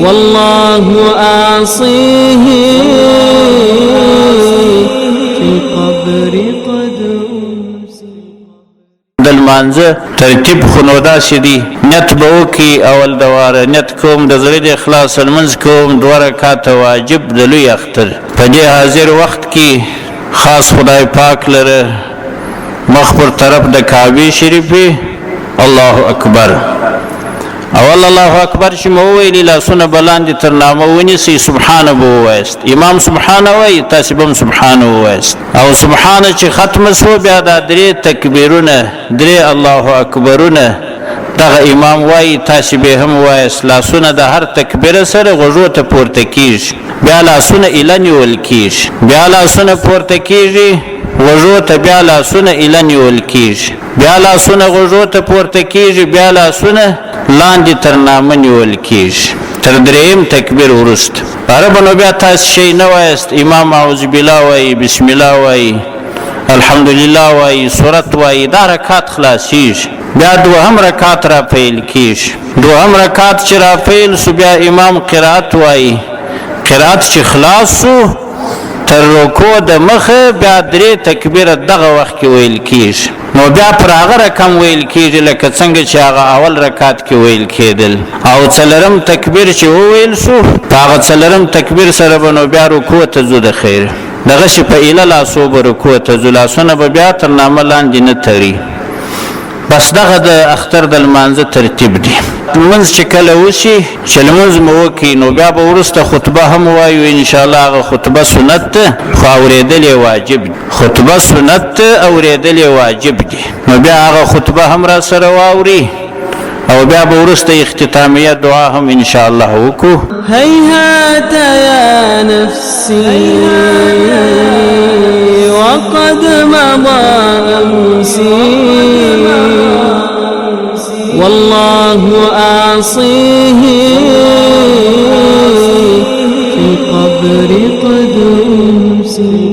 والله أعصيه في القبر قد أمسي. دل مانزه ترتیب خنودا شدی نیت بوکی اول دواره نیت کوم د زړه د اخلاص المنز کوم 2 رکعات واجب د لوی اختر په دې حاضر وخت کې خاص خدای پاک لره مخبر طرف د کعبه شریفه الله اکبر اول الله اکبر چې مو ویلی لاسونه بلاندې تر نامه ونیسي سبحان بو وایست امام سبحان وای تاسو بم سبحان وایست او سبحان چې ختم سو بیا د 3 تکبیرونه 3 الله اکبرونه دغه امام وای تاسو به هم وایست لاسونه د هر تکبیر سره غوږو ته پورته کیږي بیا لاسونه الانی ول کیږي بیا لاسونه پورته کیږي غوږو ته بیا لاسونه الانی ول کیږي بیا لاسونه غوږو ته پورته کیږي بیا لاسونه لاندې تر نامه نیول کیږي تر 3 تکبیر ورست عربانو بیا تاسو شي نه وایست امام اعوذ بالله وای بسم الله وای الحمدلله وای سورت وای دا رکعت خلاصیږي بیا 2 رکعت را پیل کیږي 2 رکعت چې را پیل سو بیا امام قرات وای قرات چې خلاص سو تر رکوع د مخه بیا 3 تکبیر دغه وخت کې ویل کیږي نو بیا پر هغه رقم ویل کیږي لکه څنګه چې هغه اول رکعت کې ویل کېدل او څلرم تکبیر چې ویل شو هغه څلرم تکبیر سره بنو بیا رکوع ته زو د خیر دغه چې په اله لاسو به رکوع ته زو لاسونه به بیا تر نامه لاندې نه تړي بس دغه د اختر د لمانځه ترتیب دی منځ چې کله وشي چې لمونځ مو وکړي نو بیا به وروسته خطبه هم وایو انشاءالله هغه خطبه سنت ده خو اورېدل یې واجب دي خطبه سنت ده اورېدل یې واجب دي نو بیا هغه خطبه هم را سره واوري او بیا به وروسته اختتامیه دعا هم انشاءالله وکړو هيهات يا نفسي وقد مضى أمسي والله أعصيه في القبر قد أمسي.